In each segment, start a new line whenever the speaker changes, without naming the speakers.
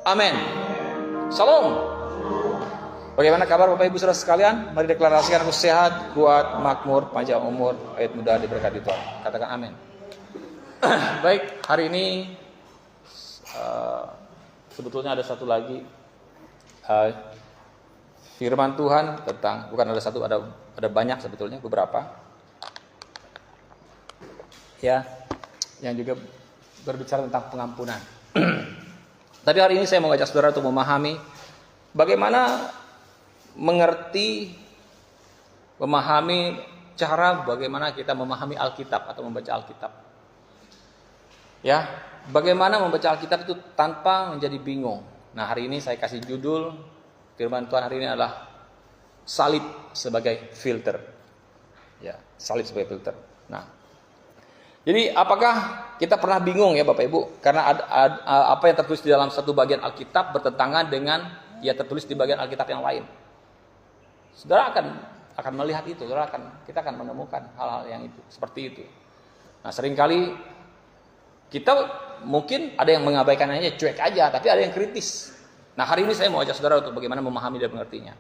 Amin. Shalom. Bagaimana kabar Bapak Ibu Saudara sekalian? Mari deklarasikan, aku sehat, kuat, makmur, panjang umur, awet muda, diberkati Tuhan. Katakan amin. Baik, hari ini sebetulnya ada satu lagi firman Tuhan tentang, bukan ada satu, ada banyak sebetulnya, beberapa ya, yang juga berbicara tentang pengampunan. Tapi hari ini saya mau ngajak saudara untuk memahami bagaimana memahami cara bagaimana kita memahami Alkitab atau membaca Alkitab. Ya, bagaimana membaca Alkitab itu tanpa menjadi bingung. Nah, hari ini saya kasih judul firman Tuhan hari ini adalah salib sebagai filter. Ya, salib sebagai filter. Nah, jadi apakah kita pernah bingung ya Bapak Ibu? Karena apa yang tertulis di dalam satu bagian Alkitab bertentangan dengan yang tertulis di bagian Alkitab yang lain. Saudara akan melihat itu, kita akan menemukan hal-hal yang itu, seperti itu. Nah, seringkali kita mungkin ada yang mengabaikannya, cuek aja, tapi ada yang kritis. Nah, hari ini saya mau ajak saudara untuk bagaimana memahami dan mengertinya.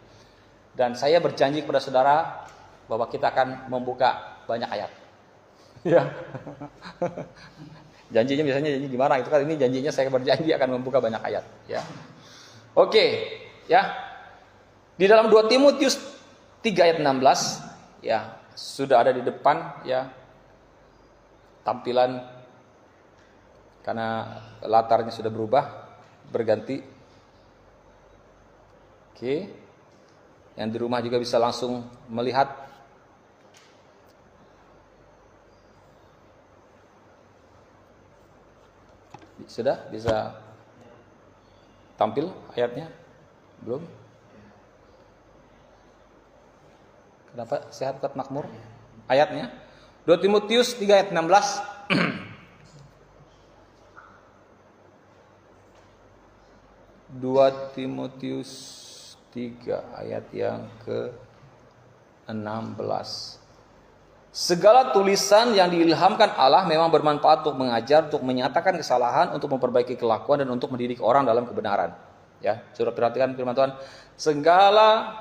Dan saya berjanji kepada saudara bahwa kita akan membuka banyak ayat. Ya. Janjinya biasanya janji gimana itu kan, ini janjinya saya berjanji akan membuka banyak ayat, ya. Oke, ya. Di dalam 2 Timotius 3 ayat 16 ya, sudah ada di depan ya tampilan karena latarnya sudah berganti. Oke. Yang di rumah juga bisa langsung melihat. Sudah bisa tampil ayatnya? Belum? Kenapa? Sehat, kuat, makmur. Ayatnya 2 Timotius 3 ayat 16. 2 Timotius 3 ayat yang ke-16. Segala tulisan yang diilhamkan Allah memang bermanfaat untuk mengajar, untuk menyatakan kesalahan, untuk memperbaiki kelakuan, dan untuk mendidik orang dalam kebenaran. Ya, saudara perhatikan firman Tuhan. Segala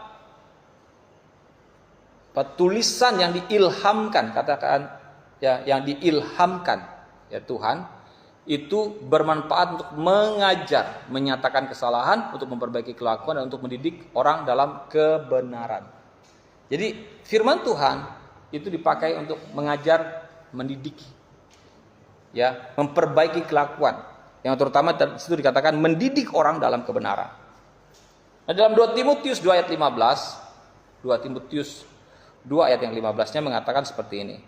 tulisan yang diilhamkan, katakan ya, yang diilhamkan ya Tuhan, itu bermanfaat untuk mengajar, menyatakan kesalahan, untuk memperbaiki kelakuan, dan untuk mendidik orang dalam kebenaran. Jadi firman Tuhan itu dipakai untuk mengajar, mendidik, ya, memperbaiki kelakuan. Yang terutama itu dikatakan mendidik orang dalam kebenaran. Nah, dalam 2 Timotius 2 ayat 15, 2 Timotius 2 ayat yang 15-nya mengatakan seperti ini.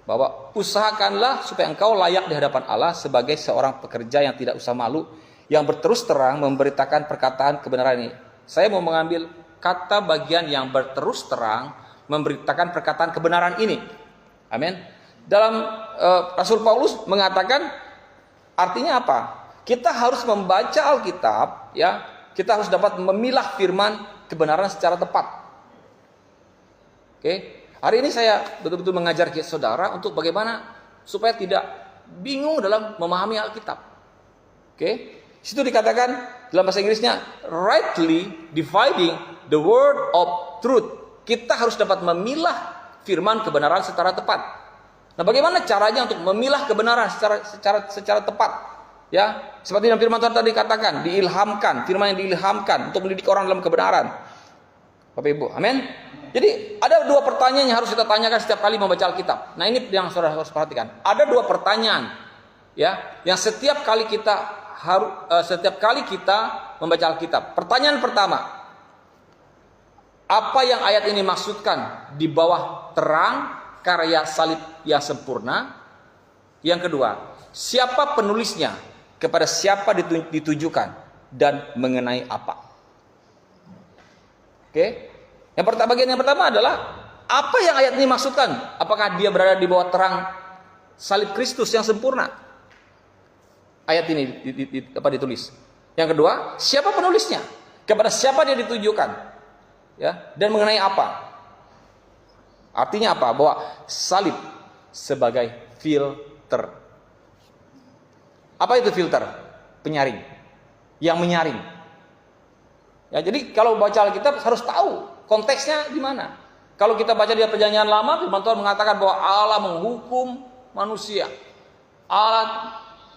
Bahwa usahakanlah supaya engkau layak di hadapan Allah sebagai seorang pekerja yang tidak usah malu, yang berterus terang memberitakan perkataan kebenaran ini. Saya mau mengambil kata bagian yang berterus terang memberitakan perkataan kebenaran ini. Amin. Dalam Rasul Paulus mengatakan artinya apa? Kita harus membaca Alkitab, ya. Kita harus dapat memilah firman kebenaran secara tepat. Oke. Hari ini saya betul-betul mengajar saudara untuk bagaimana supaya tidak bingung dalam memahami Alkitab. Oke. Situ dikatakan dalam bahasa Inggrisnya rightly dividing the word of truth. Kita harus dapat memilah firman kebenaran secara tepat. Nah, bagaimana caranya untuk memilah kebenaran secara tepat? Ya, seperti yang firman Tuhan tadi katakan, diilhamkan, firman yang diilhamkan untuk mendidik orang dalam kebenaran. Bapak Ibu, amin. Jadi ada 2 pertanyaan yang harus kita tanyakan setiap kali membaca Alkitab. Nah, ini yang saudara harus perhatikan. Ada 2 pertanyaan, ya, yang setiap kali kita membaca Alkitab. Pertanyaan pertama, apa yang ayat ini maksudkan di bawah terang karya salib yang sempurna? Yang kedua, siapa penulisnya, kepada siapa ditujukan, dan mengenai apa? Oke. Bagian yang pertama adalah apa yang ayat ini maksudkan? Apakah dia berada di bawah terang salib Kristus yang sempurna? Ayat ini ditulis. Yang kedua, siapa penulisnya? Kepada siapa dia ditujukan? Ya, dan mengenai apa? Artinya apa? Bahwa salib sebagai filter. Apa itu filter? Penyaring. yang menyaring. Ya, jadi kalau baca Alkitab harus tahu konteksnya di mana. Kalau kita baca di Perjanjian Lama, firman Tuhan mengatakan bahwa Allah menghukum manusia.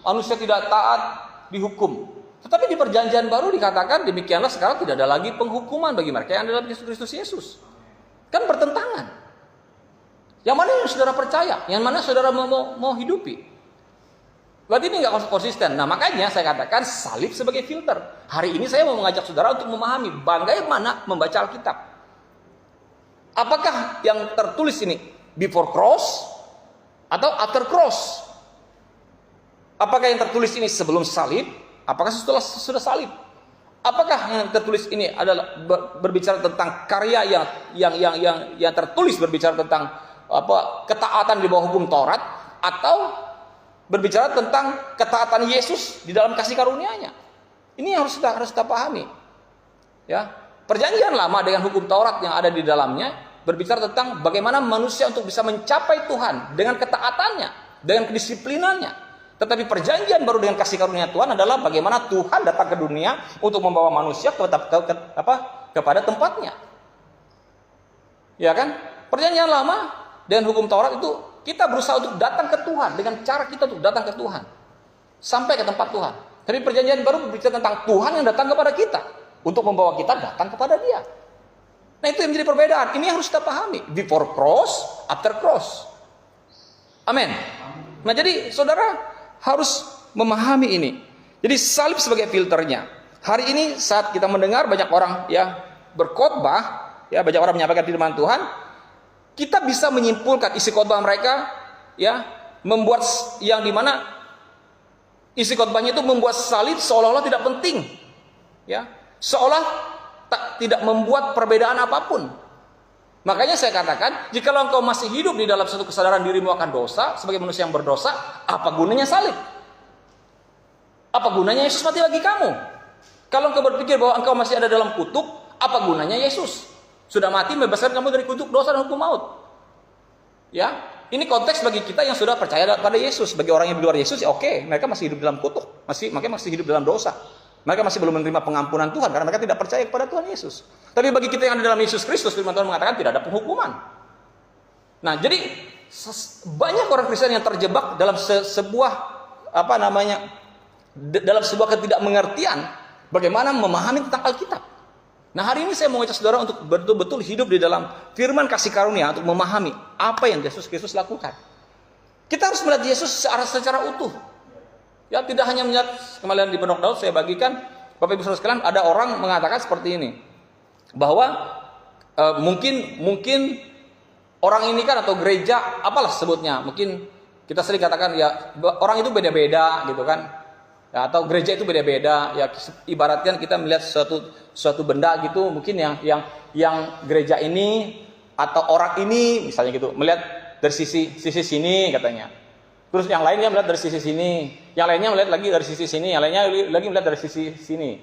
Manusia tidak taat, dihukum. Tetapi di Perjanjian Baru dikatakan demikianlah sekarang tidak ada lagi penghukuman bagi mereka yang ada dalam Kristus Yesus. Kan bertentangan. Yang mana yang saudara percaya? Yang mana saudara mau hidupi? Berarti ini nggak konsisten. Nah, makanya saya katakan salib sebagai filter. Hari ini saya mau mengajak saudara untuk memahami bagaimana membaca Alkitab. Apakah yang tertulis ini before cross atau after cross? Apakah yang tertulis ini sebelum salib? Apakah setelah sudah salib? Apakah yang tertulis ini adalah berbicara tentang karya yang tertulis berbicara tentang ketaatan di bawah hukum Taurat, atau berbicara tentang ketaatan Yesus di dalam kasih karunia-Nya? Ini yang harus kita pahami. Ya, Perjanjian Lama dengan hukum Taurat yang ada di dalamnya berbicara tentang bagaimana manusia untuk bisa mencapai Tuhan dengan ketaatannya, dengan kedisiplinannya. Tetapi Perjanjian Baru dengan kasih karunia Tuhan adalah bagaimana Tuhan datang ke dunia untuk membawa manusia kepada tempatnya. Ya kan? Perjanjian Lama dengan hukum Taurat itu kita berusaha untuk datang ke Tuhan dengan cara kita untuk datang ke Tuhan sampai ke tempat Tuhan. Tapi Perjanjian Baru berbicara tentang Tuhan yang datang kepada kita untuk membawa kita datang kepada Dia. Nah, itu yang menjadi perbedaan. Ini yang harus kita pahami. Before cross, after cross. Amin. Nah, jadi saudara harus memahami ini. Jadi salib sebagai filternya. Hari ini saat kita mendengar banyak orang ya berkhotbah, ya banyak orang menyampaikan firman Tuhan, kita bisa menyimpulkan isi khotbah mereka, ya, membuat yang dimana isi khotbahnya itu membuat salib seolah-olah tidak penting, ya, seolah tidak membuat perbedaan apapun. Makanya saya katakan, jika engkau masih hidup di dalam satu kesadaran dirimu akan dosa sebagai manusia yang berdosa, apa gunanya salib? Apa gunanya Yesus mati bagi kamu? Kalau engkau berpikir bahwa engkau masih ada dalam kutuk, apa gunanya Yesus? Sudah mati membebaskan kamu dari kutuk dosa dan hukum maut. Ya, ini konteks bagi kita yang sudah percaya pada Yesus. Bagi orang yang di luar Yesus, ya oke, mereka masih hidup dalam kutuk, makanya masih hidup dalam dosa. Mereka masih belum menerima pengampunan Tuhan karena mereka tidak percaya kepada Tuhan Yesus. Tapi bagi kita yang ada dalam Yesus Kristus, firman Tuhan mengatakan tidak ada penghukuman. Nah, jadi banyak orang Kristen yang terjebak dalam sebuah dalam sebuah ketidakmengertian bagaimana memahami tentang Alkitab. Nah, hari ini saya mau ngajak saudara untuk betul-betul hidup di dalam firman kasih karunia untuk memahami apa yang Yesus Kristus lakukan. Kita harus melihat Yesus secara utuh. Ya, tidak hanya melihat kembalian di Pondok Daud. Saya bagikan Bapak Ibu Saudara sekalian, ada orang mengatakan seperti ini, bahwa mungkin orang ini kan atau gereja apalah sebutnya, mungkin kita sering katakan ya orang itu beda-beda gitu kan. Ya, atau gereja itu beda-beda, ya ibaratkan kita melihat suatu benda gitu, mungkin yang gereja ini atau orang ini misalnya gitu melihat dari sisi sini katanya, terus yang lainnya melihat dari sisi sini, yang lainnya melihat lagi dari sisi sini, yang lainnya lagi melihat dari sisi sini,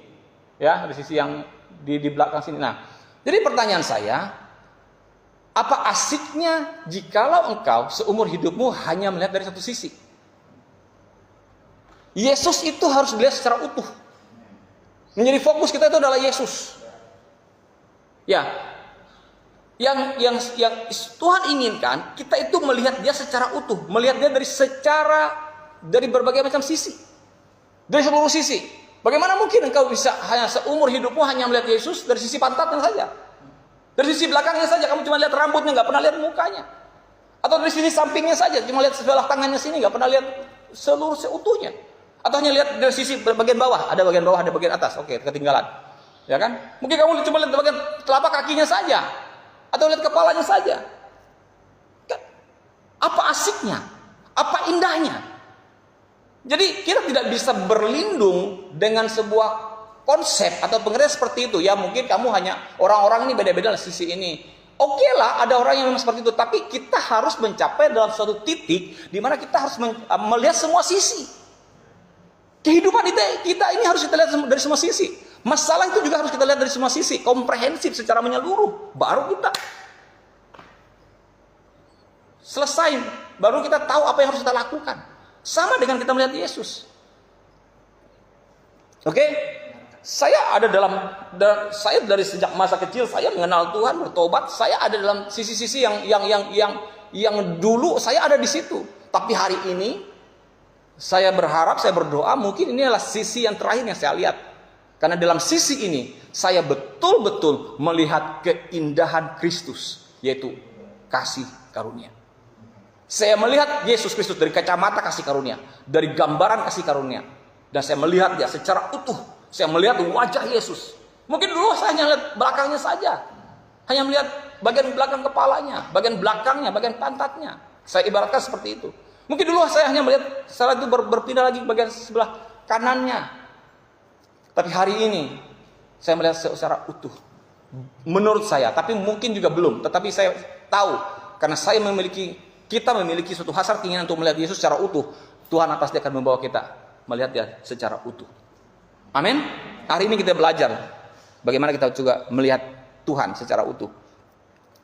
ya dari sisi yang di belakang sini. Nah, jadi pertanyaan saya, apa asiknya jikalau engkau seumur hidupmu hanya melihat dari satu sisi? Yesus itu harus dilihat secara utuh. Menjadi fokus kita itu adalah Yesus. Ya, yang Tuhan inginkan kita itu melihat Dia secara utuh, melihat Dia dari berbagai macam sisi, dari seluruh sisi. Bagaimana mungkin engkau bisa hanya seumur hidupmu hanya melihat Yesus dari sisi pantatnya saja, dari sisi belakangnya saja, kamu cuma lihat rambutnya, nggak pernah lihat mukanya, atau dari sisi sampingnya saja, cuma lihat sebelah tangannya sini, nggak pernah lihat seluruh seutuhnya. Atau hanya lihat dari sisi bagian bawah, ada bagian bawah, ada bagian atas, oke, ketinggalan, ya kan? Mungkin kamu cuma lihat bagian telapak kakinya saja, atau lihat kepalanya saja. Apa asiknya? Apa indahnya? Jadi kita tidak bisa berlindung dengan sebuah konsep atau pengertian seperti itu. Ya mungkin kamu hanya orang-orang ini beda-beda dari sisi ini. Oke lah, ada orang yang memang seperti itu, tapi kita harus mencapai dalam suatu titik di mana kita harus melihat semua sisi. Kehidupan kita ini harus kita lihat dari semua sisi. Masalah itu juga harus kita lihat dari semua sisi, komprehensif secara menyeluruh. Baru kita selesai, baru kita tahu apa yang harus kita lakukan. Sama dengan kita melihat Yesus. Oke? Saya ada saya dari sejak masa kecil saya mengenal Tuhan, bertobat. Saya ada dalam sisi-sisi yang dulu saya ada di situ. Tapi hari ini saya berharap, saya berdoa, mungkin ini adalah sisi yang terakhir yang saya lihat. Karena dalam sisi ini saya betul-betul melihat keindahan Kristus, yaitu kasih karunia. Saya melihat Yesus Kristus dari kacamata kasih karunia, dari gambaran kasih karunia, dan saya melihat dia secara utuh. Saya melihat wajah Yesus. Mungkin dulu saya hanya lihat belakangnya saja, hanya melihat bagian belakang kepalanya, bagian belakangnya, bagian pantatnya. Saya ibaratkan seperti itu. Mungkin dulu saya hanya melihat setelah itu berpindah lagi bagian sebelah kanannya. Tapi hari ini saya melihat secara utuh. Menurut saya, tapi mungkin juga belum. Tetapi saya tahu, karena kita memiliki suatu hasrat keinginan untuk melihat Yesus secara utuh. Tuhan atas dia akan membawa kita melihat dia secara utuh. Amin. Hari ini kita belajar bagaimana kita juga melihat Tuhan secara utuh.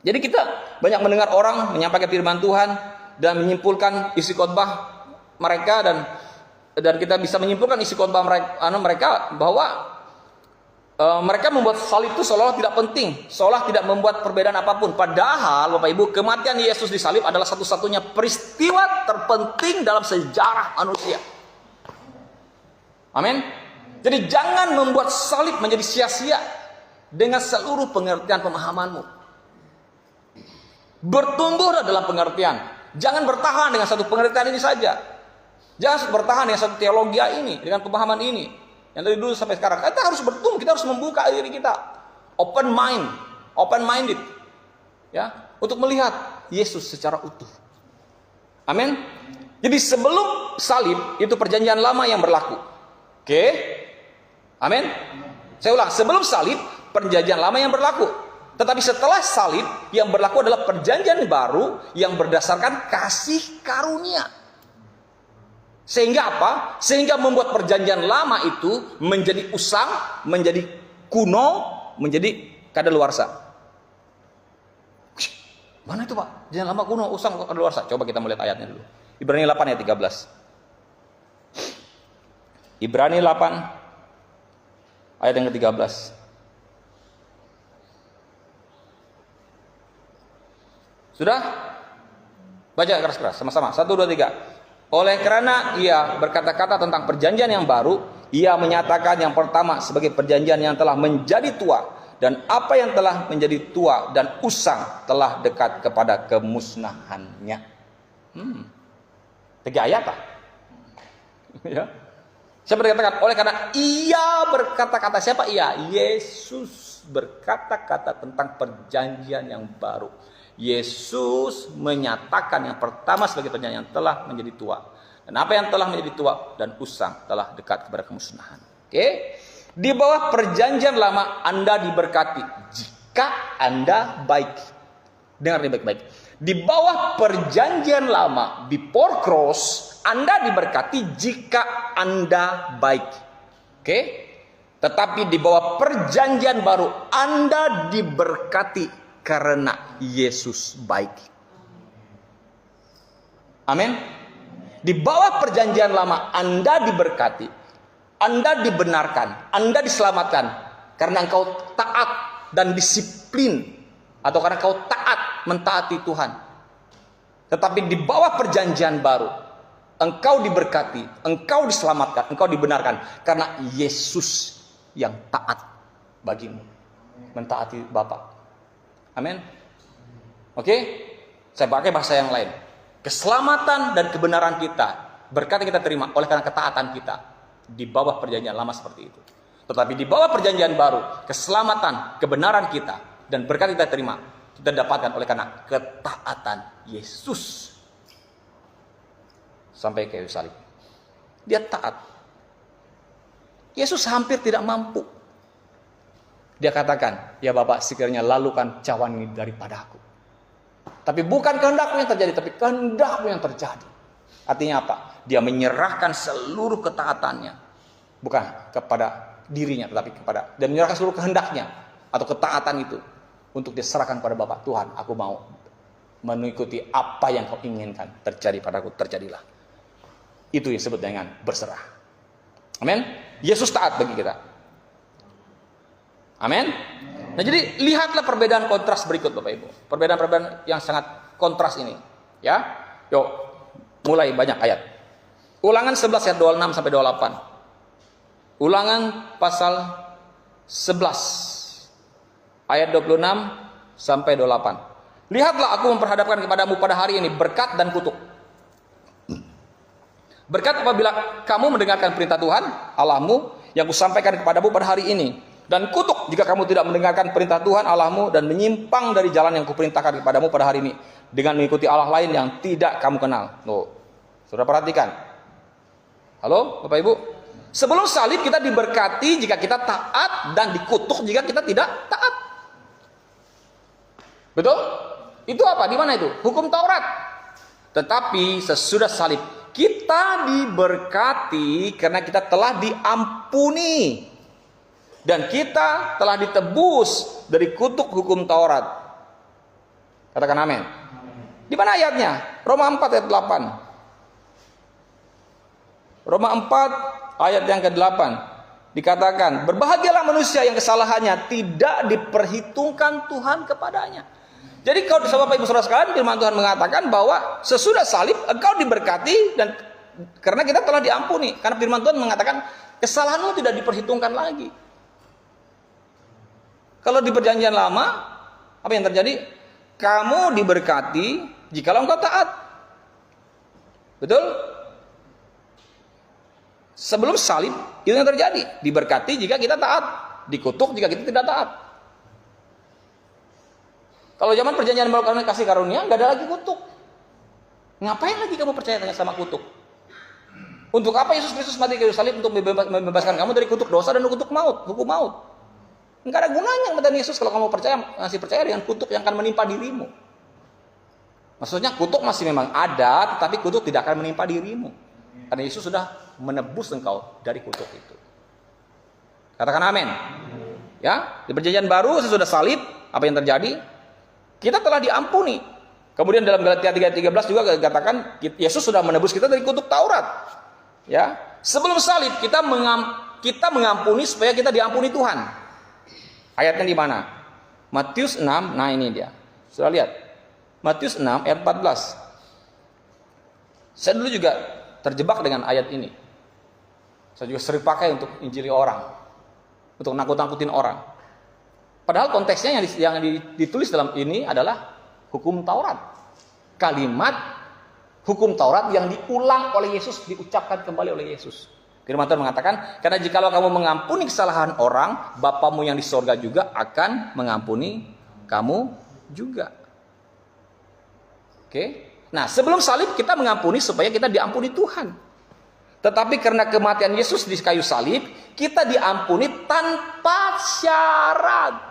Jadi kita banyak mendengar orang menyampaikan firman Tuhan dan menyimpulkan isi khotbah mereka, dan kita bisa menyimpulkan isi khotbah mereka bahwa mereka membuat salib itu seolah tidak penting, seolah tidak membuat perbedaan apapun. Padahal Bapak Ibu, kematian Yesus di salib adalah satu-satunya peristiwa terpenting dalam sejarah manusia. Amin. Jadi jangan membuat salib menjadi sia-sia dengan seluruh pengertian pemahamanmu. Bertumbuhlah dalam pengertian. Jangan bertahan dengan satu pengertian ini saja. Jangan bertahan dengan satu teologi ini, dengan pemahaman ini. Yang dari dulu sampai sekarang. Kita harus bertumbuh, kita harus membuka diri kita. Open-minded. Ya, untuk melihat Yesus secara utuh. Amin. Jadi sebelum salib, itu perjanjian lama yang berlaku. Oke. Amin. Saya ulang, sebelum salib perjanjian lama yang berlaku. Tetapi setelah salib yang berlaku adalah perjanjian baru yang berdasarkan kasih karunia. Sehingga apa? Sehingga membuat perjanjian lama itu menjadi usang, menjadi kuno, menjadi kadaluarsa. Mana itu Pak? Perjanjian lama kuno, usang, kadaluarsa. Coba kita melihat ayatnya dulu. Ibrani 8 ayat 13. Ibrani 8 ayat yang ke-13. Sudah? Baca keras-keras sama-sama. 1, 2, 3. Oleh karena ia berkata-kata tentang perjanjian yang baru, ia menyatakan yang pertama sebagai perjanjian yang telah menjadi tua, dan apa yang telah menjadi tua dan usang telah dekat kepada kemusnahannya. 3 ayat lah. Ya. Siapa berkata-kata? Oleh karena ia berkata-kata. Siapa ia? Yesus berkata-kata tentang perjanjian yang baru. Yesus menyatakan yang pertama sebagai perjanjian yang telah menjadi tua. Dan apa yang telah menjadi tua dan usang telah dekat kepada kemusnahan. Oke? Di bawah perjanjian lama Anda diberkati jika Anda baik. Dengar ini baik-baik. Di bawah perjanjian lama, before cross, Anda diberkati jika Anda baik. Oke? Tetapi di bawah perjanjian baru, Anda diberkati karena Yesus baik. Amin. Di bawah perjanjian lama, Anda diberkati, Anda dibenarkan, Anda diselamatkan karena engkau taat dan disiplin, atau karena engkau taat mentaati Tuhan. Tetapi di bawah perjanjian baru, engkau diberkati, engkau diselamatkan, engkau dibenarkan karena Yesus yang taat bagimu, mentaati Bapa. Amin. Oke? Saya pakai bahasa yang lain. Keselamatan dan kebenaran kita, berkat yang kita terima oleh karena ketaatan kita di bawah perjanjian lama seperti itu. Tetapi di bawah perjanjian baru, keselamatan, kebenaran kita dan berkat yang kita terima, kita dapatkan oleh karena ketaatan Yesus sampai ke kayu salib. Dia taat. Yesus hampir tidak mampu. Dia katakan, ya Bapak, sekiranya lalukan cawan ini daripadaku. Tapi bukan kehendakku yang terjadi, tapi kehendakmu yang terjadi. Artinya apa? Dia menyerahkan seluruh ketaatannya, bukan kepada dirinya, tetapi kepada, dia menyerahkan seluruh kehendaknya atau ketaatan itu untuk diserahkan kepada Bapa. Tuhan, aku mau mengikuti apa yang kau inginkan terjadi padaku, terjadilah. Itu yang disebut dengan berserah. Amin. Yesus taat bagi kita. Amin. Nah, jadi lihatlah perbedaan kontras berikut Bapak Ibu. Perbedaan-perbedaan yang sangat kontras ini. Ya. Yuk, mulai banyak ayat. Ulangan 11 ayat 26 sampai 28. Ulangan pasal 11 ayat 26 sampai 28. Lihatlah aku memperhadapkan kepadamu pada hari ini berkat dan kutuk. Berkat apabila kamu mendengarkan perintah Tuhan Allahmu yang kusampaikan kepadamu pada hari ini, dan kutuk jika kamu tidak mendengarkan perintah Tuhan Allahmu dan menyimpang dari jalan yang kuperintahkan kepadamu pada hari ini dengan mengikuti Allah lain yang tidak kamu kenal. Tuh, sudah perhatikan. Halo Bapak Ibu, sebelum salib kita diberkati jika kita taat dan dikutuk jika kita tidak taat. Betul? Itu apa? Di mana itu? Hukum Taurat. Tetapi sesudah salib kita diberkati karena kita telah diampuni dan kita telah ditebus dari kutuk hukum Taurat. Katakan amin. Di mana ayatnya? Roma 4 ayat 8. Roma 4 ayat yang ke-8 dikatakan, berbahagialah manusia yang kesalahannya tidak diperhitungkan Tuhan kepadanya. Jadi kalau Bapak Ibu Saudara sekalian, firman Tuhan mengatakan bahwa sesudah salib engkau diberkati dan karena kita telah diampuni. Karena firman Tuhan mengatakan kesalahanmu tidak diperhitungkan lagi. Kalau di perjanjian lama, apa yang terjadi? Kamu diberkati jikalau engkau taat. Betul? Sebelum salib itu yang terjadi. Diberkati jika kita taat, dikutuk jika kita tidak taat. Kalau zaman perjanjian baru karena kasih karunia, nggak ada lagi kutuk. Ngapain lagi kamu percaya sama kutuk? Untuk apa Yesus Kristus mati kayu salib? Untuk membebaskan kamu dari kutuk dosa dan kutuk maut, hukum maut. Nggak ada gunanya kematian Yesus kalau kamu masih percaya dengan kutuk yang akan menimpa dirimu. Maksudnya kutuk masih memang ada, tetapi kutuk tidak akan menimpa dirimu. Karena Yesus sudah menebus engkau dari kutuk itu. Katakan amin. Ya, di perjanjian baru sesudah salib, apa yang terjadi? Kita telah diampuni. Kemudian dalam Galatia 3:13 juga dikatakan Yesus sudah menebus kita dari kutuk Taurat. Ya, sebelum salib kita mengampuni supaya kita diampuni Tuhan. Ayatnya di mana? Matius 6. Nah, ini dia. Sudah lihat? Matius 6 ayat 14. Saya dulu juga terjebak dengan ayat ini. Saya juga sering pakai untuk injili orang, untuk nakut-nakutin orang. Padahal konteksnya yang ditulis dalam ini adalah hukum Taurat. Kalimat hukum Taurat yang diulang oleh Yesus, diucapkan kembali oleh Yesus. Firman Tuhan mengatakan, karena jikalau kamu mengampuni kesalahan orang, Bapamu yang di sorga juga akan mengampuni kamu juga. Oke? Nah, sebelum salib kita mengampuni supaya kita diampuni Tuhan. Tetapi karena kematian Yesus di kayu salib, kita diampuni tanpa syarat.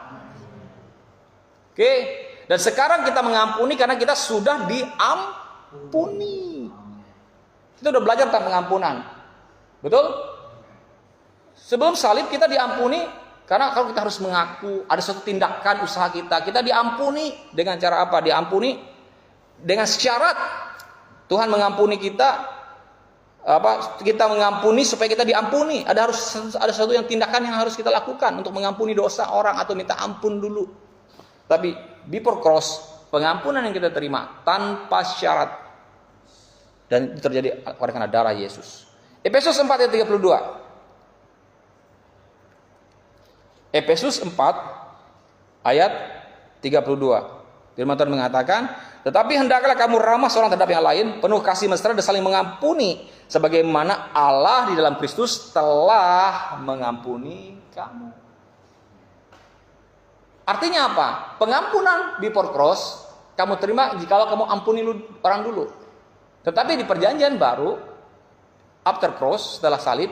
Oke, dan sekarang kita mengampuni karena kita sudah diampuni. Kita sudah belajar tentang pengampunan. Betul? Sebelum salib kita diampuni karena kalau kita harus mengaku ada suatu tindakan usaha kita diampuni dengan cara apa? Diampuni dengan syarat. Tuhan mengampuni kita. Kita mengampuni supaya kita diampuni. Ada sesuatu yang tindakan yang harus kita lakukan untuk mengampuni dosa orang atau minta ampun dulu. Tapi before cross, pengampunan yang kita terima tanpa syarat, dan itu terjadi oleh karena darah Yesus. Efesus 4 ayat 32. Efesus 4 ayat 32. Firman Tuhan mengatakan, tetapi hendaklah kamu ramah seorang terhadap yang lain, penuh kasih mesra dan saling mengampuni, sebagaimana Allah di dalam Kristus telah mengampuni kamu. Artinya apa? Pengampunan before cross kamu terima jikalau kamu ampuni orang dulu. Tetapi di perjanjian baru, after cross, setelah salib,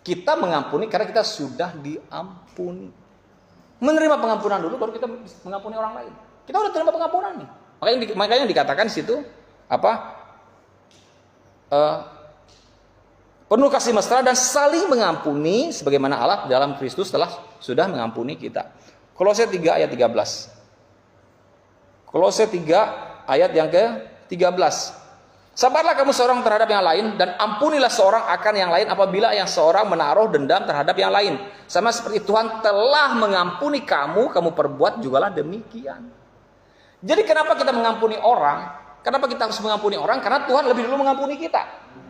kita mengampuni karena kita sudah diampuni. Menerima pengampunan dulu baru kita mengampuni orang lain. Kita udah terima pengampunan nih. Makanya dikatakan di situ penuh kasih mesra dan saling mengampuni sebagaimana Allah dalam Kristus sudah mengampuni kita. Kolose 3 ayat 13. Kolose 3 ayat yang ke-13. Sabarlah kamu seorang terhadap yang lain, dan ampunilah seorang akan yang lain apabila yang seorang menaruh dendam terhadap yang lain. Sama seperti Tuhan telah mengampuni kamu, kamu perbuat jugalah demikian. Jadi kenapa kita mengampuni orang? Kenapa kita harus mengampuni orang? Karena Tuhan lebih dulu mengampuni kita.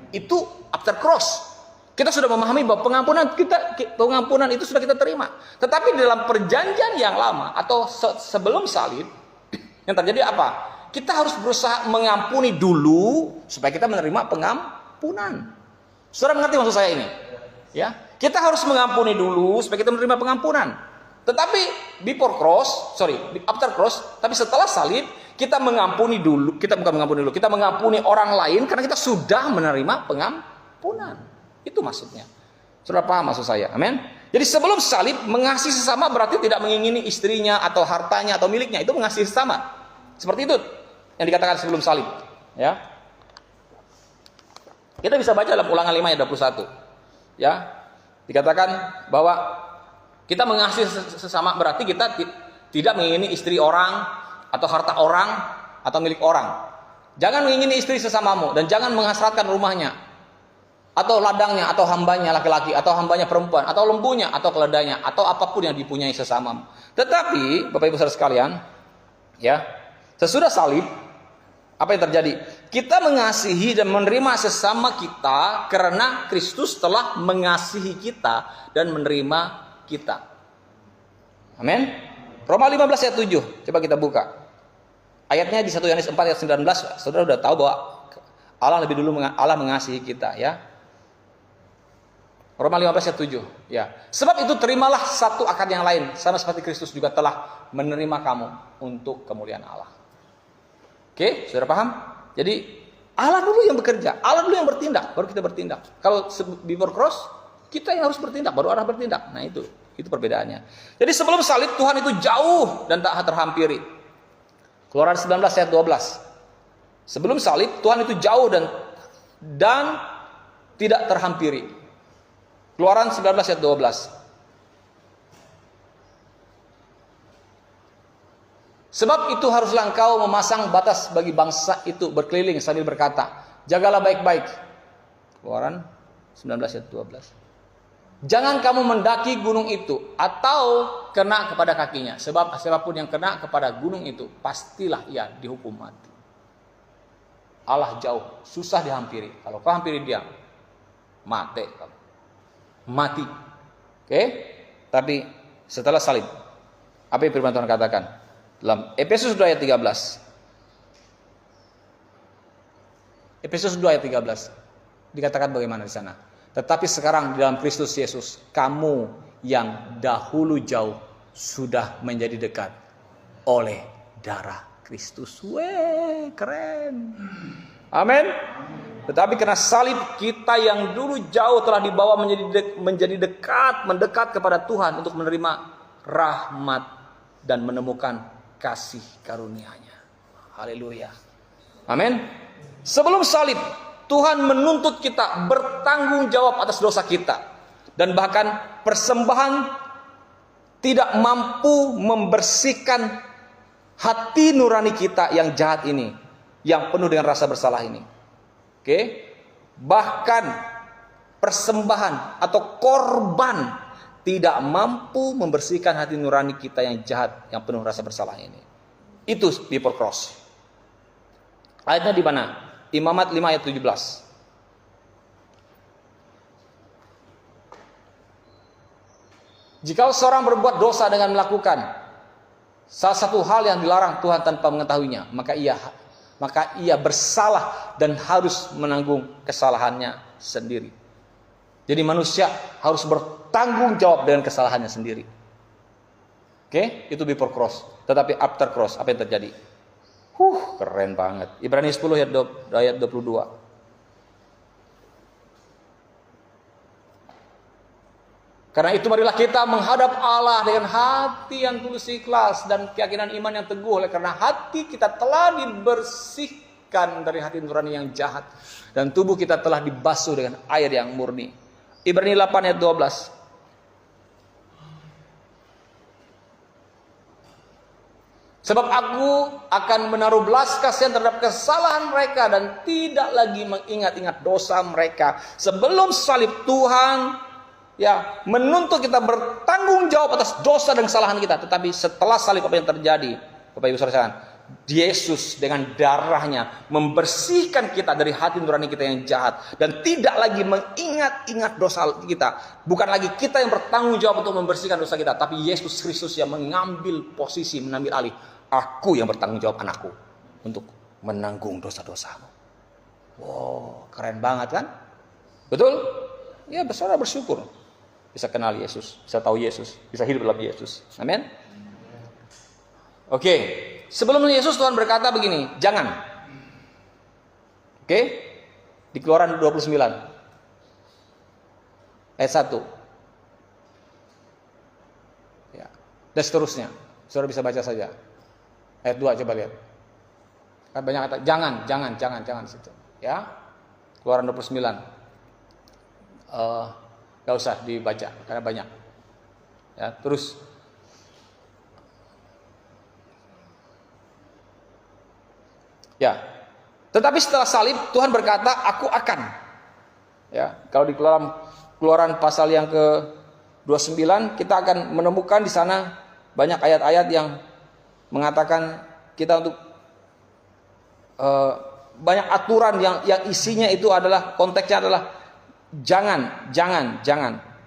Itu after cross. Kita sudah memahami bahwa pengampunan itu sudah kita terima. Tetapi dalam perjanjian yang lama atau sebelum salib, yang terjadi apa? Kita harus berusaha mengampuni dulu supaya kita menerima pengampunan. Saudara mengerti maksud saya ini? Ya, kita harus mengampuni dulu supaya kita menerima pengampunan. Tetapi after cross, tapi setelah salib kita mengampuni dulu. Kita bukan mengampuni dulu, kita mengampuni orang lain karena kita sudah menerima pengampunan. Itu maksudnya. Saudara paham maksud saya? Amin. Jadi sebelum salib, mengasihi sesama berarti tidak mengingini istrinya atau hartanya atau miliknya. Itu mengasihi sesama. Seperti itu yang dikatakan sebelum salib, ya. Kita bisa baca dalam Ulangan 5 ayat 21. Ya. Dikatakan bahwa kita mengasihi sesama berarti kita tidak mengingini istri orang atau harta orang atau milik orang. Jangan mengingini istri sesamamu dan jangan menghasratkan rumahnya atau ladangnya atau hambanya laki-laki atau hambanya perempuan atau lembunya atau keledainya atau apapun yang dipunyai sesamamu. Tetapi Bapak Ibu Saudara sekalian, ya, sesudah salib apa yang terjadi? Kita mengasihi dan menerima sesama kita karena Kristus telah mengasihi kita dan menerima kita. Amin. Roma 15 ayat 7. Coba kita buka. Ayatnya di 1 Yohanes 4 ayat 19. Saudara sudah tahu bahwa Allah lebih dulu mengasihi kita, ya. Roma 15 ayat 7. Ya. Sebab itu terimalah satu akan yang lain, sama seperti Kristus juga telah menerima kamu untuk kemuliaan Allah. Oke, saudara paham? Jadi Allah dulu yang bekerja, Allah dulu yang bertindak, baru kita bertindak. Kalau before cross, kita yang harus bertindak, baru Allah bertindak. Nah itu perbedaannya. Jadi sebelum salib Tuhan itu jauh dan tak terhampiri. Keluaran 19 ayat 12. Sebelum salib Tuhan itu jauh dan tidak terhampiri. Keluaran 19 ayat 12. Sebab itu haruslah engkau memasang batas bagi bangsa itu berkeliling sambil berkata, jagalah baik-baik. Keluaran 19 ayat 12. Jangan kamu mendaki gunung itu atau kena kepada kakinya. Sebab siapapun yang kena kepada gunung itu, pastilah ia dihukum mati. Allah jauh, susah dihampiri. Kalau kau hampiri dia, mati. Oke? Tapi setelah salib, apa yang firman Tuhan katakan? Dalam Efesus 2 ayat 13. Efesus 2 ayat 13. Dikatakan bagaimana di sana? Tetapi sekarang di dalam Kristus Yesus, kamu yang dahulu jauh sudah menjadi dekat oleh darah Kristus. Weh, keren. Amin. Tetapi karena salib, kita yang dulu jauh telah dibawa mendekat kepada Tuhan untuk menerima rahmat dan menemukan kasih karunia-Nya. Haleluya. Amin. Sebelum salib, Tuhan menuntut kita bertanggung jawab atas dosa kita. Dan bahkan persembahan tidak mampu membersihkan hati nurani kita yang jahat ini, yang penuh dengan rasa bersalah ini. Oke? Bahkan persembahan atau korban tidak mampu membersihkan hati nurani kita yang jahat, yang penuh rasa bersalah ini. Itu before cross. Ayatnya di mana? Imamat 5 ayat 17. Jika seorang berbuat dosa dengan melakukan salah satu hal yang dilarang Tuhan tanpa mengetahuinya, maka ia bersalah dan harus menanggung kesalahannya sendiri. Jadi manusia harus bertanggung jawab dengan kesalahannya sendiri. Oke, itu before cross. Tetapi after cross, apa yang terjadi? Keren banget. Ibrani 10 ayat 22. Karena itu marilah kita menghadap Allah dengan hati yang tulus ikhlas dan keyakinan iman yang teguh, oleh karena hati kita telah dibersihkan dari hati nurani yang jahat dan tubuh kita telah dibasuh dengan air yang murni. Ibrani 8 ayat 12. Sebab aku akan menaruh belas kasihan terhadap kesalahan mereka dan tidak lagi mengingat-ingat dosa mereka. Sebelum salib Tuhan menuntut kita bertanggung jawab atas dosa dan kesalahan kita. Tetapi setelah salib apa yang terjadi? Bapak Ibu saudara, Yesus dengan darahnya membersihkan kita dari hati nurani kita yang jahat dan tidak lagi mengingat-ingat dosa kita. Bukan lagi kita yang bertanggung jawab untuk membersihkan dosa kita, tapi Yesus Kristus yang mengambil posisi, mengambil alih. Aku yang bertanggung jawab, anakku, untuk menanggung dosa-dosamu. Wow, keren banget kan? Betul? Ya, saudara bersyukur bisa kenal Yesus, bisa tahu Yesus, bisa hidup dalam Yesus. Amin. Oke, sebelum Yesus Tuhan berkata begini, jangan. Oke, di Keluaran 29 ayat 1. Ya, dan seterusnya. Saudara bisa baca saja. Ayat 2 coba lihat. Kan banyak kata jangan situ. Ya. Keluaran 29. Gak usah dibaca karena banyak. Ya, terus ya. Tetapi setelah salib Tuhan berkata, aku akan. Ya, kalau di Keluaran pasal yang ke-29 kita akan menemukan di sana banyak ayat-ayat yang mengatakan kita untuk banyak aturan yang isinya itu adalah, konteksnya adalah jangan.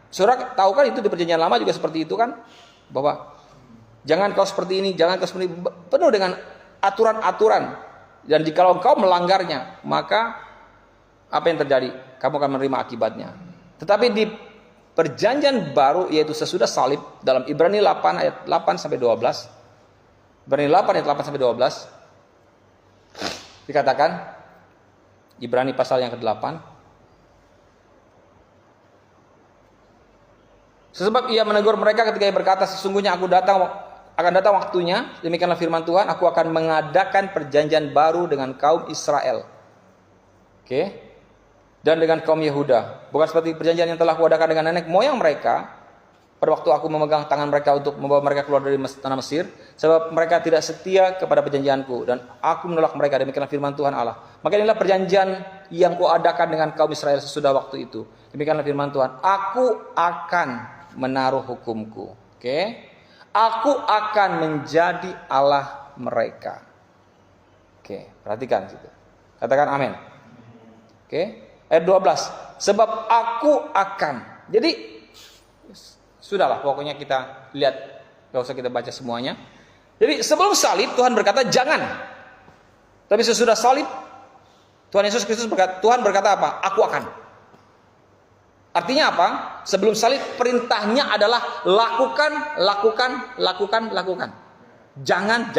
Saudara tahu kan itu di Perjanjian Lama juga seperti itu kan, bahwa jangan kau seperti ini, jangan kau seperti ini, penuh dengan aturan-aturan, dan jikalau kau melanggarnya maka apa yang terjadi? Kamu akan menerima akibatnya. Tetapi di Perjanjian Baru, yaitu sesudah salib, dalam Ibrani 8 ayat 8 sampai 12, Ibrani 8 ayat 8 sampai 12 dikatakan, Ibrani pasal yang ke-8, sebab ia menegur mereka ketika ia berkata, sesungguhnya akan datang waktunya, demikianlah firman Tuhan, aku akan mengadakan perjanjian baru dengan kaum Israel. Oke. Dan dengan kaum Yehuda, bukan seperti perjanjian yang telah kuadakan dengan nenek moyang mereka pada waktu aku memegang tangan mereka untuk membawa mereka keluar dari tanah Mesir, sebab mereka tidak setia kepada perjanjianku dan aku menolak mereka, demikianlah firman Tuhan Allah. Maka inilah perjanjian yang kuadakan dengan kaum Israel sesudah waktu itu, demikianlah firman Tuhan, aku akan menaruh hukumku. Oke. Aku akan menjadi Allah mereka. Oke, perhatikan situ. Katakan amin. Oke. Ayat 12. Sebab aku akan. Jadi sudahlah, pokoknya kita lihat, gak usah kita baca semuanya. Jadi sebelum salib Tuhan berkata jangan. Tapi sesudah salib Tuhan Yesus Kristus Tuhan berkata apa? Aku akan. Artinya apa? Sebelum salib perintahnya adalah lakukan. Jangan.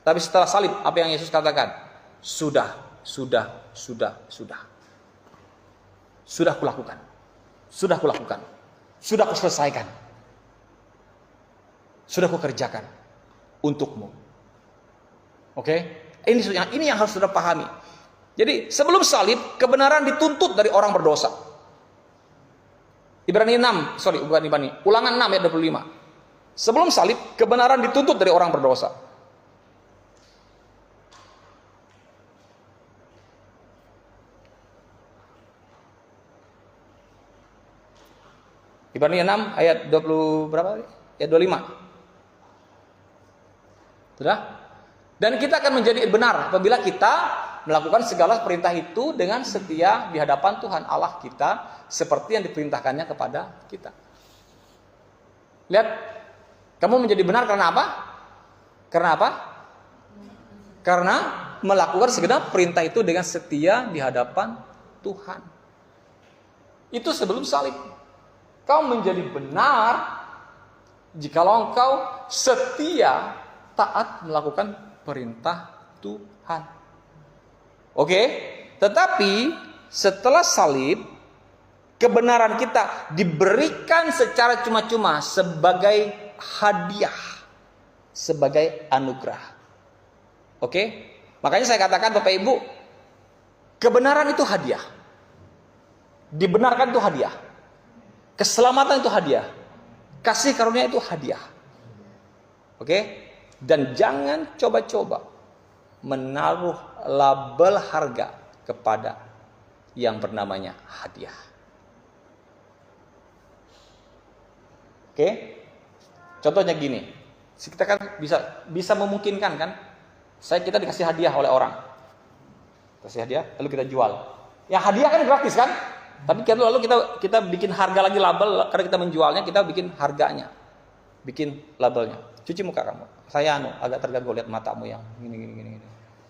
Tapi setelah salib apa yang Yesus katakan? Sudah. Sudah kulakukan. Sudah kuselesaikan. Sudah kukerjakan untukmu. Oke? Ini yang harus saudara pahami. Jadi sebelum salib kebenaran dituntut dari orang berdosa. Ulangan 6 ayat 25. Sebelum salib kebenaran dituntut dari orang berdosa. Ibrani 6 ayat 20 berapa? Ayat 25. Sudah? Dan kita akan menjadi benar apabila kita melakukan segala perintah itu dengan setia di hadapan Tuhan Allah kita seperti yang diperintahkannya kepada kita. Lihat, kamu menjadi benar karena apa? Karena melakukan segenap perintah itu dengan setia di hadapan Tuhan. Itu sebelum salib. Kau menjadi benar jikalau engkau setia taat melakukan perintah Tuhan. Oke? Tetapi setelah salib kebenaran kita diberikan secara cuma-cuma sebagai hadiah, sebagai anugerah. Oke? Makanya saya katakan Bapak Ibu, kebenaran itu hadiah. Dibenarkan itu hadiah. Keselamatan itu hadiah. Kasih karunia itu hadiah. Oke? Dan jangan coba-coba menaruh label harga kepada yang bernamanya hadiah. Oke? Contohnya gini. Kita kan bisa memungkinkan kan? Kita dikasih hadiah oleh orang. Kasih hadiah, lalu kita jual. Ya hadiah kan gratis kan? Tapi lalu kita bikin harga lagi, label, karena kita menjualnya, kita bikin harganya. Bikin labelnya. Cuci muka kamu. Saya agak terganggu lihat matamu yang gini.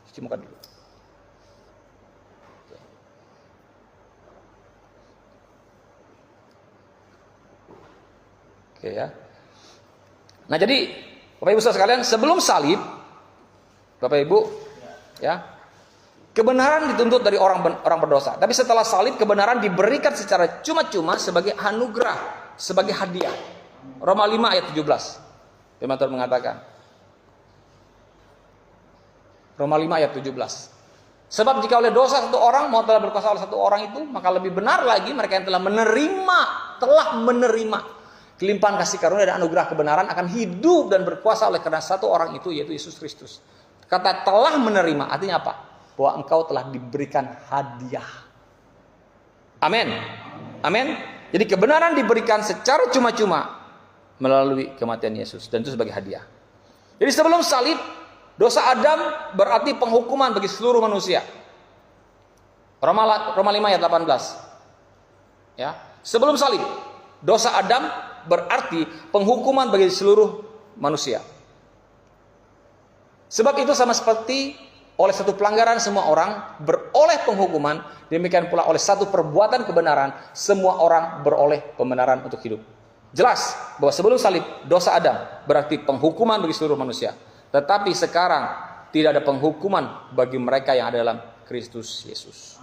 Cuci muka dulu. Oke ya. Nah jadi Bapak Ibu saudara sekalian, sebelum salib, Bapak Ibu, ya, kebenaran dituntut dari orang berdosa. Tapi setelah salib, kebenaran diberikan secara cuma-cuma sebagai anugerah, sebagai hadiah. Roma 5 ayat 17. Firman Tuhan mengatakan. Roma 5 ayat 17. Sebab jika oleh dosa satu orang mau telah berkuasa oleh satu orang itu, maka lebih benar lagi mereka yang telah menerima kelimpahan kasih karunia dan anugerah kebenaran akan hidup dan berkuasa oleh karena satu orang itu, yaitu Yesus Kristus. Kata telah menerima artinya apa? Bahwa engkau telah diberikan hadiah. Amin. Amin. Jadi kebenaran diberikan secara cuma-cuma melalui kematian Yesus, dan itu sebagai hadiah. Jadi sebelum salib, dosa Adam berarti penghukuman bagi seluruh manusia. Roma 5 ayat 18. Ya, sebelum salib, dosa Adam berarti penghukuman bagi seluruh manusia. Sebab itu sama seperti oleh satu pelanggaran semua orang beroleh penghukuman, demikian pula oleh satu perbuatan kebenaran semua orang beroleh pembenaran untuk hidup. Jelas bahwa sebelum salib dosa Adam berarti penghukuman bagi seluruh manusia. Tetapi sekarang tidak ada penghukuman bagi mereka yang ada dalam Kristus Yesus.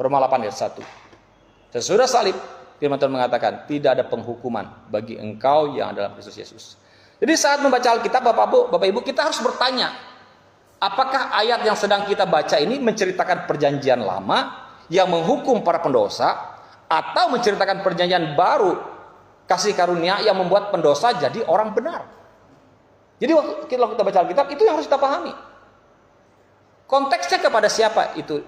Roma 8 ayat 1. Sesudah salib, firman Tuhan mengatakan tidak ada penghukuman bagi engkau yang ada dalam Kristus Yesus. Jadi saat membaca Alkitab, Bapak Ibu, kita harus bertanya, apakah ayat yang sedang kita baca ini menceritakan perjanjian lama yang menghukum para pendosa, atau menceritakan perjanjian baru kasih karunia yang membuat pendosa jadi orang benar? Jadi kalau kita baca Alkitab, itu yang harus kita pahami. Konteksnya kepada siapa itu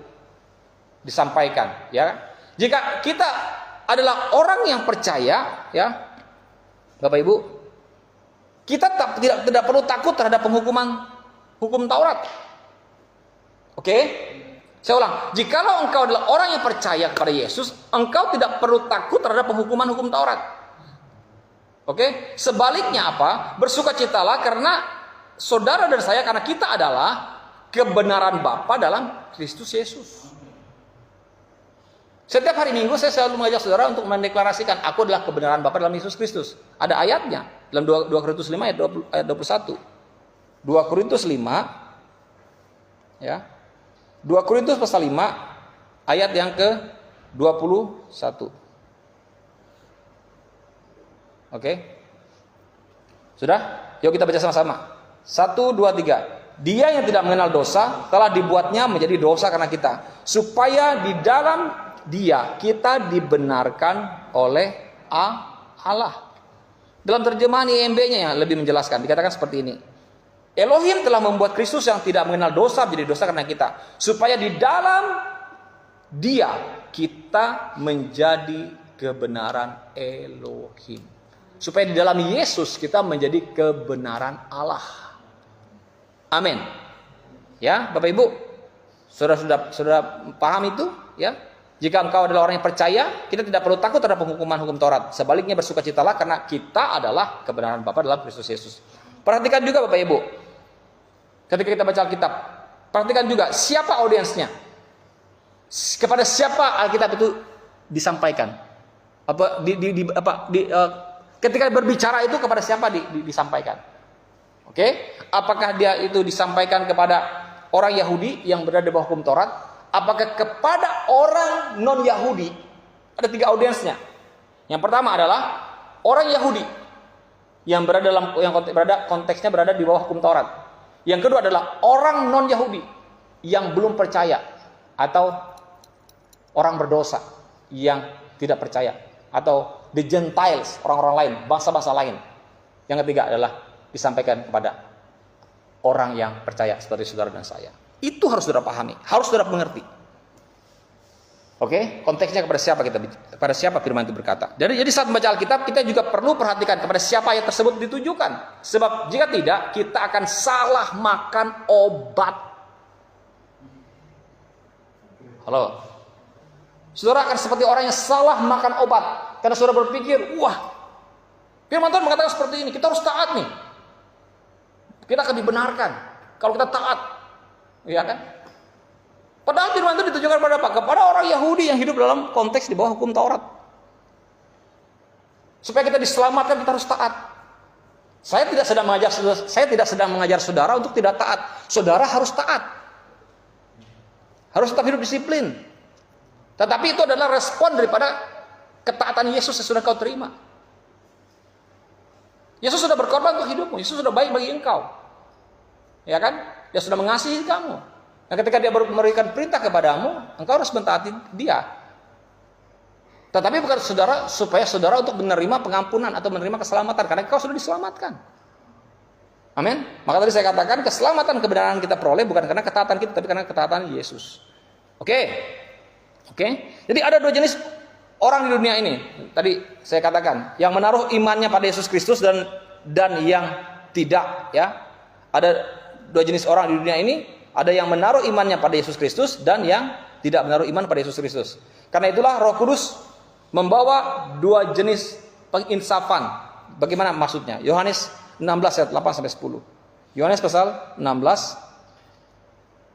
disampaikan, ya? Jika kita adalah orang yang percaya, ya, Bapak Ibu, kita tidak perlu takut terhadap hukum Taurat. Oke? Saya ulang, jikalau engkau adalah orang yang percaya kepada Yesus, engkau tidak perlu takut terhadap penghukuman hukum Taurat. Oke? Sebaliknya apa? Bersukacitalah karena saudara dan saya, karena kita adalah kebenaran Bapa dalam Kristus Yesus. Setiap hari Minggu saya selalu mengajak saudara untuk mendeklarasikan, aku adalah kebenaran Bapa dalam Yesus Kristus. Ada ayatnya dalam 2 Korintus 5 ayat 21. 2 Korintus 5, ya, 2 Korintus pasal 5 ayat yang ke-21. Oke, sudah? Yuk kita baca sama-sama. 1, 2, 3. Dia yang tidak mengenal dosa telah dibuatnya menjadi dosa karena kita, supaya di dalam Dia kita dibenarkan oleh Allah. Dalam terjemahan IMB-nya yang lebih menjelaskan, dikatakan seperti ini. Elohim telah membuat Kristus yang tidak mengenal dosa menjadi dosa karena kita, supaya di dalam Dia kita menjadi kebenaran Elohim. Supaya di dalam Yesus kita menjadi kebenaran Allah. Amin. Ya, Bapak Ibu, sudah paham itu, ya? Jika engkau adalah orang yang percaya, kita tidak perlu takut terhadap penghukuman hukum Taurat. Sebaliknya bersukacitalah karena kita adalah kebenaran Bapa dalam Kristus Yesus. Perhatikan juga Bapak Ibu, ketika kita baca Alkitab, perhatikan juga siapa audiensnya. Kepada siapa Alkitab itu disampaikan? Ketika berbicara itu kepada siapa disampaikan? Oke? Apakah dia itu disampaikan kepada orang Yahudi yang berada di bawah hukum Taurat? Apakah kepada orang non-Yahudi? Ada 3 audiensnya. Yang pertama adalah orang Yahudi yang konteksnya berada di bawah hukum Taurat. Yang kedua adalah orang non-Yahudi yang belum percaya, atau orang berdosa yang tidak percaya, atau the Gentiles, orang-orang lain, bangsa-bangsa lain. Yang ketiga adalah disampaikan kepada orang yang percaya seperti saudara dan saya. Itu harus saudara pahami, harus saudara mengerti. Oke, konteksnya kepada siapa firman itu berkata. Jadi saat membaca Alkitab kita juga perlu perhatikan kepada siapa ayat tersebut ditujukan. Sebab jika tidak, kita akan salah makan obat. Halo. Saudara akan seperti orang yang salah makan obat. Karena saudara berpikir, wah, firman Tuhan mengatakan seperti ini, kita harus taat nih. Kita akan dibenarkan kalau kita taat. Ya kan? Padahal firman itu ditujukan pada apa? Kepada orang Yahudi yang hidup dalam konteks di bawah hukum Taurat. Supaya kita diselamatkan, kita harus taat. Saya tidak sedang mengajar saudara untuk tidak taat. Saudara harus taat. Harus tetap hidup disiplin. Tetapi itu adalah respon daripada ketaatan Yesus yang sudah kau terima. Yesus sudah berkorban untuk hidupmu. Yesus sudah baik bagi engkau. Ya kan? Dia sudah mengasihi kamu. Nah, ketika dia memberikan perintah kepadamu, engkau harus mentaati dia. Tetapi bukan supaya saudara untuk menerima pengampunan atau menerima keselamatan, karena engkau sudah diselamatkan. Amin. Maka tadi saya katakan keselamatan kebenaran kita peroleh bukan karena ketaatan kita, tapi karena ketaatan Yesus. Oke. Jadi ada dua jenis orang di dunia ini. Tadi saya katakan yang menaruh imannya pada Yesus Kristus dan yang tidak. Ya, ada dua jenis orang di dunia ini. Ada yang menaruh imannya pada Yesus Kristus dan yang tidak menaruh iman pada Yesus Kristus. Karena itulah Roh Kudus membawa dua jenis penginsafan. Bagaimana maksudnya? Yohanes 16 ayat 8 sampai 10. Yohanes pasal 16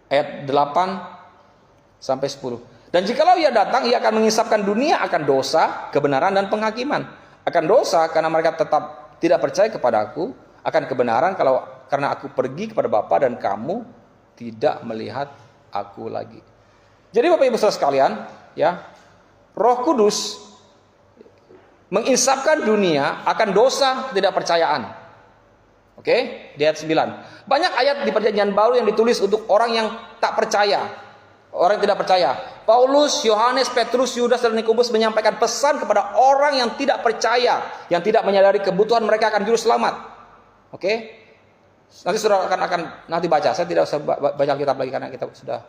ayat 8 sampai 10. Dan jikalau ia datang, ia akan menginsafkan dunia akan dosa, kebenaran dan penghakiman. Akan dosa karena mereka tetap tidak percaya kepada aku, akan kebenaran karena aku pergi kepada Bapa dan kamu tidak melihat aku lagi. Jadi Bapak Ibu Saudara sekalian, ya, Roh Kudus menginsafkan dunia akan dosa ketidakpercayaan. Oke, di ayat 9. Banyak ayat di Perjanjian Baru yang ditulis untuk orang yang tak percaya, orang yang tidak percaya. Paulus, Yohanes, Petrus, Yudas dan Yakobus menyampaikan pesan kepada orang yang tidak percaya, yang tidak menyadari kebutuhan mereka akan juru selamat. Oke. Nanti saudara akan nanti baca. Saya tidak usah baca Alkitab lagi karena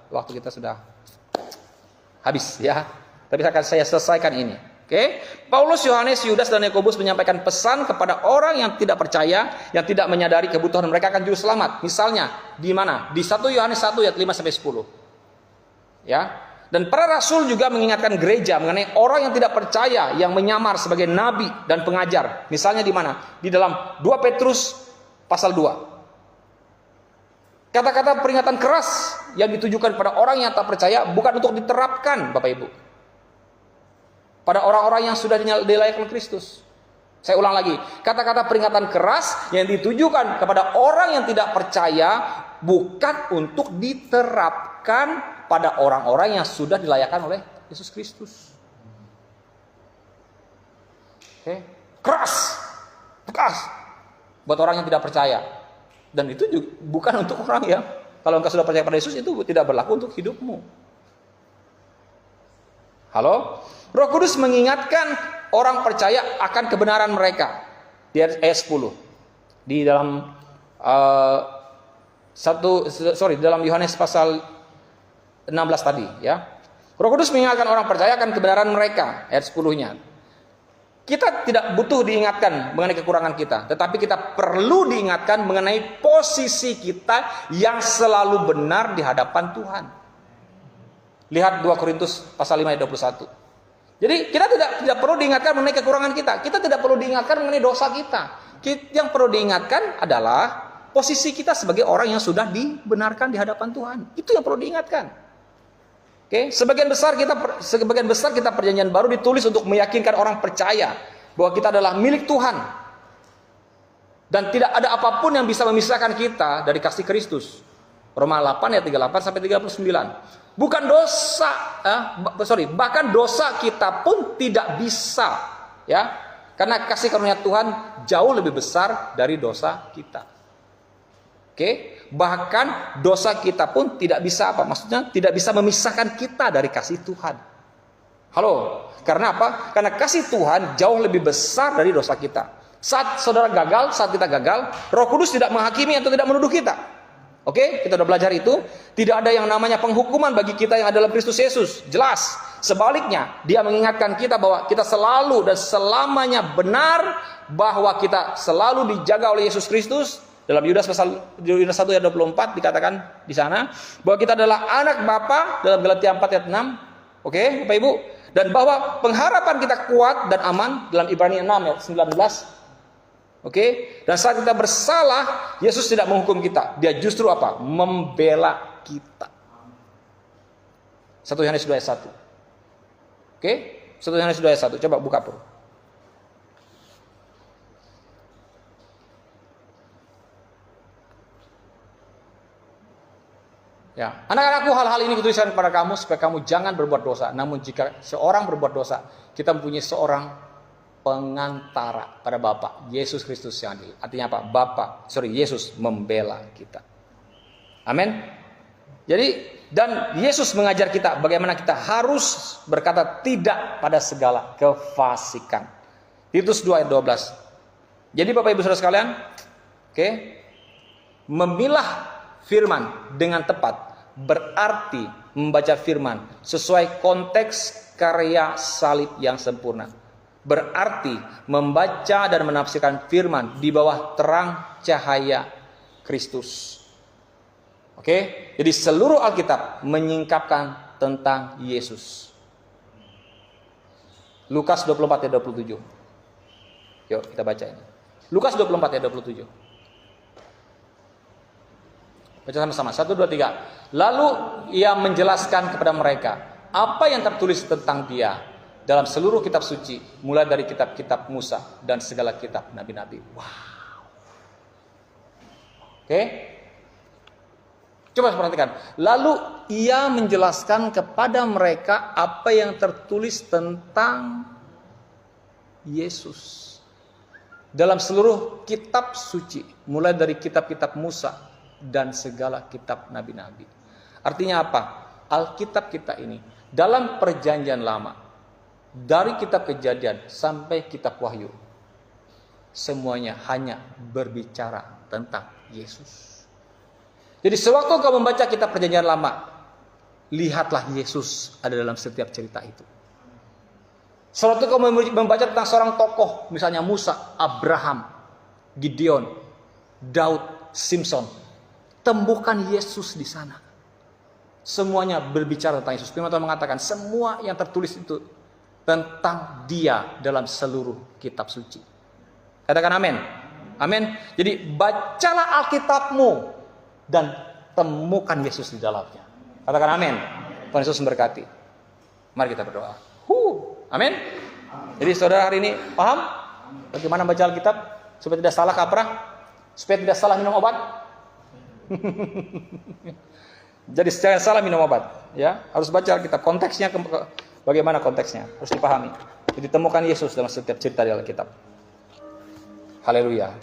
waktu kita sudah habis, ya. Tapi saya selesaikan ini. Oke. Paulus, Yohanes, Yudas dan Yakobus menyampaikan pesan kepada orang yang tidak percaya, yang tidak menyadari kebutuhan mereka akan juru selamat. Misalnya di mana? Di 1 Yohanes 1 ayat 5 sampai 10. Ya. Dan para rasul juga mengingatkan gereja mengenai orang yang tidak percaya yang menyamar sebagai nabi dan pengajar. Misalnya di mana? Di dalam 2 Petrus pasal 2. Kata-kata peringatan keras yang ditujukan pada orang yang tak percaya bukan untuk diterapkan, Bapak Ibu, pada orang-orang yang sudah dilayakkan Kristus. Saya ulang lagi, kata-kata peringatan keras yang ditujukan kepada orang yang tidak percaya bukan untuk diterapkan pada orang-orang yang sudah dilayakkan oleh Yesus Kristus. Oke, keras, tegas buat orang yang tidak percaya. Dan itu juga bukan untuk orang yang kalau engkau sudah percaya pada Yesus itu tidak berlaku untuk hidupmu. Halo? Roh Kudus mengingatkan orang percaya akan kebenaran mereka. Di ayat 10. Di dalam dalam Yohanes pasal 16 tadi, ya. Roh Kudus mengingatkan orang percaya akan kebenaran mereka, ayat 10-nya. Kita tidak butuh diingatkan mengenai kekurangan kita, tetapi kita perlu diingatkan mengenai posisi kita yang selalu benar di hadapan Tuhan. Lihat 2 Korintus pasal 5 ayat 21. Jadi kita tidak perlu diingatkan mengenai kekurangan kita. Kita tidak perlu diingatkan mengenai dosa kita. Yang perlu diingatkan adalah posisi kita sebagai orang yang sudah dibenarkan di hadapan Tuhan. Itu yang perlu diingatkan. Oke, sebagian besar kita Perjanjian Baru ditulis untuk meyakinkan orang percaya bahwa kita adalah milik Tuhan dan tidak ada apapun yang bisa memisahkan kita dari kasih Kristus. Roma 8 ayat 38 sampai 39. Bahkan dosa kita pun tidak bisa, ya, karena kasih karunia Tuhan jauh lebih besar dari dosa kita. Oke, bahkan dosa kita pun tidak bisa apa? Maksudnya tidak bisa memisahkan kita dari kasih Tuhan. Halo, karena apa? Karena kasih Tuhan jauh lebih besar dari dosa kita. Saat saudara gagal, saat kita gagal, Roh Kudus tidak menghakimi atau tidak menuduh kita. Oke, kita udah belajar itu. Tidak ada yang namanya penghukuman bagi kita yang ada dalam Kristus Yesus. Jelas. Sebaliknya, dia mengingatkan kita bahwa kita selalu dan selamanya benar, bahwa kita selalu dijaga oleh Yesus Kristus. Dalam Yudas 1 ayat 24 dikatakan di sana bahwa kita adalah anak Bapa dalam Galatia 4 ayat 6. Oke, Bapak Ibu. Dan bahwa pengharapan kita kuat dan aman dalam Ibrani 6 ayat 19. Oke, dan saat kita bersalah, Yesus tidak menghukum kita. Dia justru apa? Membela kita. 1 Yohanes 2 ayat 1. Oke, 1 Yohanes 2 ayat 1. Coba buka Bro. Ya, anak-anakku, hal-hal ini kutuliskan kepada kamu supaya kamu jangan berbuat dosa. Namun jika seorang berbuat dosa, kita mempunyai seorang pengantara pada Bapa, Yesus Kristus yang adil. Artinya apa? Yesus membela kita. Amin. Jadi, dan Yesus mengajar kita bagaimana kita harus berkata tidak pada segala kefasikan. Titus 2 ayat 12. Jadi Bapak Ibu Saudara sekalian, oke, memilah firman dengan tepat berarti membaca firman sesuai konteks karya salib yang sempurna. Berarti membaca dan menafsirkan firman di bawah terang cahaya Kristus. Oke, jadi seluruh Alkitab menyingkapkan tentang Yesus. Lukas 24 ayat 27. Yuk kita baca ini. Lukas 24 ayat 27. Baca sama-sama. 1, 2, 3. Lalu ia menjelaskan kepada mereka apa yang tertulis tentang dia dalam seluruh kitab suci, mulai dari kitab-kitab Musa dan segala kitab nabi-nabi. Wow. Oke. Coba perhatikan. Lalu ia menjelaskan kepada mereka apa yang tertulis tentang Yesus dalam seluruh kitab suci, mulai dari kitab-kitab Musa dan segala kitab nabi-nabi. Artinya apa? Alkitab kita ini dalam perjanjian lama, dari kitab Kejadian sampai kitab Wahyu, semuanya hanya berbicara tentang Yesus. Jadi sewaktu kau membaca kitab Perjanjian Lama, lihatlah Yesus ada dalam setiap cerita itu. Sewaktu kau membaca tentang seorang tokoh, misalnya Musa, Abraham, Gideon, Daud, Simpson, temukan Yesus di sana. Semuanya berbicara tentang Yesus. Firman Tuhan mengatakan semua yang tertulis itu tentang dia dalam seluruh kitab suci. Katakan amin. Amin. Jadi bacalah Alkitabmu dan temukan Yesus di dalamnya. Katakan amin. Tuhan Yesus memberkati. Mari kita berdoa. Amin. Jadi saudara hari ini paham bagaimana baca Alkitab supaya tidak salah kaprah, supaya tidak salah minum obat. Jadi jangan salah minum obat, ya. Harus baca Alkitab, konteksnya bagaimana konteksnya harus dipahami. Jadi temukan Yesus dalam setiap cerita di Alkitab. Haleluya.